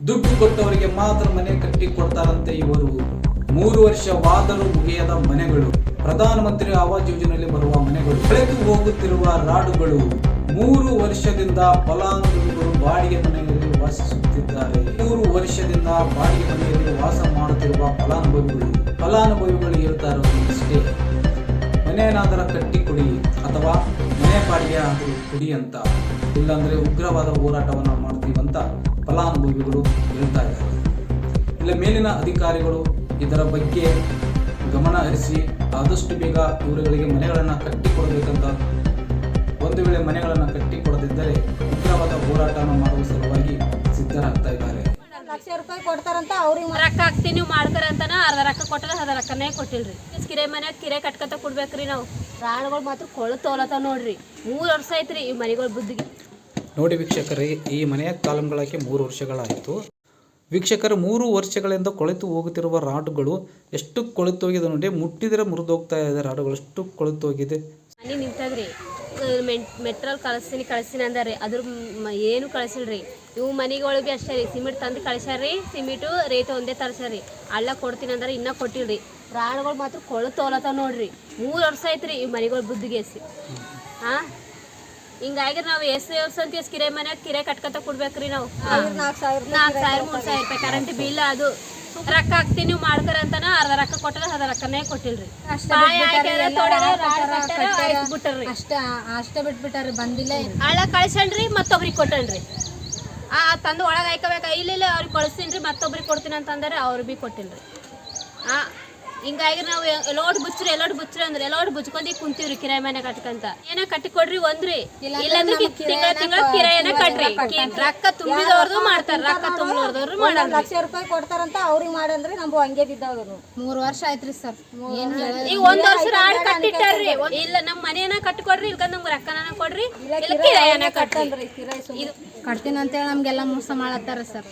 ದುಡ್ಡು ಕೊಟ್ಟವರಿಗೆ ಮಾತ್ರ ಮನೆ ಕಟ್ಟಿ ಕೊಡ್ತಾರಂತೆ ಇವರು. 3 ವರ್ಷವಾದರೂ ಮುಗಿಯದ ಮನೆಗಳು, ಪ್ರಧಾನಮಂತ್ರಿ ಆವಾಸ್ ಯೋಜನೆಯಲ್ಲಿ ಬರುವ ಮನೆಗಳು, ಕಳೆದು ಹೋಗುತ್ತಿರುವ ರಾಡುಗಳು. 3 ವರ್ಷದಿಂದ ಫಲಾನುಭವಿಗಳು ಬಾಡಿಗೆ ಮನೆಯಲ್ಲಿ ವಾಸಿಸುತ್ತಿದ್ದಾರೆ. 3 ವರ್ಷದಿಂದ ಬಾಡಿಗೆ ಮನೆಯಲ್ಲಿ ವಾಸ ಮಾಡುತ್ತಿರುವ ಫಲಾನುಭವಿಗಳು ಹೇಳ್ತಾ ಇರೋದು ಇಷ್ಟೇ, ಮನೆಯನ್ನಾದರೂ ಕಟ್ಟಿ ಕೊಡಿ ಅಥವಾ ಮನೆ ಬಾಡಿಗೆ ಆದರೂ ಕೊಡಿ ಅಂತ, ಇಲ್ಲಾಂದ್ರೆ ಉಗ್ರವಾದ ಹೋರಾಟವನ್ನು ಮಾಡ್ತೀವಂತ ಫಲಾನುಭವಿಗಳು ಹೇಳ್ತಾ ಇದ್ದಾರೆ. ಇಲ್ಲ ಮೇಲಿನ ಅಧಿಕಾರಿಗಳು ಇದರ ಬಗ್ಗೆ ಗಮನ ಹರಿಸಿ ಆದಷ್ಟು ಬೇಗ ಇವರುಗಳಿಗೆ ಮನೆಗಳನ್ನು ಕಟ್ಟಿಕೊಡಬೇಕಂತ, ಒಂದು ವೇಳೆ ಮನೆಗಳನ್ನು ಕಟ್ಟಿಕೊಡದಿದ್ದರೆ ಉಗ್ರವಾದ ಹೋರಾಟವನ್ನು ಮಾಡುವ ಸಲುವಾಗಿ ಸಿದ್ಧರಾಗ್ತಾ ಇದ್ದಾರೆ. ಲಕ್ಷ ರೂಪಾಯಿ ಕೊಡ್ತಾರಂತ ಅವ್ರಿಗೆ ರೊಕ್ಕ ಹಾಕ್ತೀನಿ ನೀವು ಮಾಡ್ಕರಂತನ ಅರ್ಧ ರೊಕ್ಕ ಕೊಟ್ಟರೆ ಅರ್ಧ ರೊಕ್ಕನೇ ಕೊಟ್ಟಿಲ್ರಿ. ಕಿರೆ ಮನ್ಯಾಗ ಕಿರೆ ಕಟ್ಕತ ಕೊಡ್ಬೇಕ್ರಿ ನಾವು. ರಾಣಗಳು ಮಾತ್ರ ಕೊಳತೋಲತ್ತ ನೋಡ್ರಿ. 3 ವರ್ಷ ಐತ್ರಿ ಈ ಮನೆಗಳ ಬುದ್ಧಿಗೆ. ನೋಡಿ ವೀಕ್ಷಕರೇ, ಈ ಮನೆಯ ಕಾಲಂಗಳಾಗಿ 3 ವರ್ಷಗಳಾಯಿತು. ವೀಕ್ಷಕರು 3 ವರ್ಷಗಳಿಂದ ಕೊಳೆತು ಹೋಗುತ್ತಿರುವ ರಾಡುಗಳು ಎಷ್ಟು ಕೊಳೆತು ಹೋಗಿದೆ ನೋಡಿ, ಮುಟ್ಟಿದರೆ ಮುರಿದೋಗ್ತಾ ಇದೆ ರಾಡುಗಳು, ಎಷ್ಟು ಕೊಳೆತು ಹೋಗಿದೆ. ಮನೆ ನಿಂತದ್ರಿ, ಮೆಟ್ರೋಲ್ ಕಳಿಸ್ತೀನಿ ಅಂದಾರ್ರಿ, ಅದ್ರ ಏನು ಕಳಿಸಿಲ್ರಿ. ಇವು ಮನೆಗಳು ಭೀ ಅಷ್ಟೇ ರೀ, ಸಿಮೆಂಟ್ ತಂದು ಕಳಿಸ್ಯಾರ್ರಿ, ಸಿಮೆಂಟು ರೇಟ್ ಒಂದೇ ತರಿಸ್ಯಾರ್ರಿ. ಹಳ್ಳ ಕೊಡ್ತೀನಿ ಅಂದ್ರೆ ಇನ್ನೂ ಕೊಟ್ಟಿಲ್ರಿ. ರಾಡುಗಳು ಮಾತ್ರ ಕೊಳತೋಲತ್ತ ನೋಡ್ರಿ. 3 ವರ್ಷ ಐತ್ರಿ ಈ ಮನೆಗಳ ಬುದ್ಧಿಗೆ ಹಾಂ. ಹಿಂಗಾಗಿ ನಾವು ಎಷ್ಟು ವರ್ಷ ಅಂತ ಕಿರೆ ಮನ್ಯಾಗ ಕಿರೆ ಕಟ್ಕತ ಕೊಡ್ಬೇಕ್ರಿ ನಾವು. 4,000 3,000 ರೂಪಾಯಿ ಕರೆಂಟ್ ಬಿಲ್. ಅದು ರೊಕ್ಕ ಹಾಕ್ತೀನಿ ನೀವು ಮಾಡ್ಕರಂತನ ಅರ್ಧ ರೊಕ್ಕ ಕೊಟ್ಟರೆ ಅರ್ಧ ರೊಕ್ಕನೇ ಕೊಟ್ಟಿಲ್ರಿ. ಅಷ್ಟೇ ಬಿಟ್ಬಿಟ್ಟಾರಿ, ಬಂದಿಲ್ಲ. ಹಳ್ಳ ಕಳ್ಸಣ್ರಿ ಮತ್ತೊಬ್ರಿಗೆ ಕೊಟ್ಟನ್ರಿ. ತಂದು ಒಳಗೆ ಹಾಯ್ಕೋಬೇಕ, ಇಲ್ಲ ಅವ್ರಿಗೆ ಕಳಿಸ್ತೀನಿ ಮತ್ತೊಬ್ರಿಗೆ ಕೊಡ್ತೀನಿ ಅಂತಂದ್ರೆ ಅವ್ರು ಭೀ ಕೊಟ್ಟಿಲ್ರಿ. ಹಿಂಗಾಗಿ ನಾವು ಎಲ್ಲೋಡ್ ಬುಚ್ಚ್ರಿ ಅಂದ್ರೆ ಎಲ್ಲೋಡ್ ಬುಚ್ಕೊಂಡಿ ಕುಂತೀವ್ರಿ ಕಿರಾಯ ಮನೆ ಕಟ್ಕಂತ. ಏನ ಕಟ್ಟಿ ಕೊಡ್ರಿ ಒಂದ್ರಿ, ಇಲ್ಲಾಂದ್ರೆ ತಿಂಗಳ ಕಿರಾಯನ ಕಟ್ರಿ. ರೊಕ್ಕ ತುಂಬಿದವ್ರದ್ದು ಮಾಡ್ತಾರ, ರೊಕ್ಕ ತುಂಬಿದವ್ರದ್ದು ಮಾಡಲ್ಲ. ಲಕ್ಷ ರೂಪಾಯಿ ಕೊಡ್ತಾರಂತ ಅವ್ರಿಗೆ ಮಾಡಂದ್ರಿ ನಮ್ಗೆ ಹಂಗೆ ಬಿದ್ದವ್ರು. 3 ವರ್ಷ ಆಯ್ತ್ರಿ ಸರ್. ಈಗ 1 ವರ್ಷ ರಾಡ್ ಕಟ್ಟಿಟ್ಟಾರ್ರಿ. ಇಲ್ಲ ನಮ್ಮ ಮನೆಯನ್ನ ಕಟ್ಟಿಕೊಡ್ರಿ, ಇಲ್ಲ ನಮ್ಗೆ ರೊಕ್ಕನ ಕೊಡ್ರಿ, ಇಲ್ಲ ಕಿರಾಯನ ಕಟ್ಟಂದ್ರಿ. ಕಟ್ತೀನಿ ಅಂತೇಳಿ ನಮ್ಗೆಲ್ಲ ಮೋಸ ಮಾಡತ್ತಾರ ಸರ್.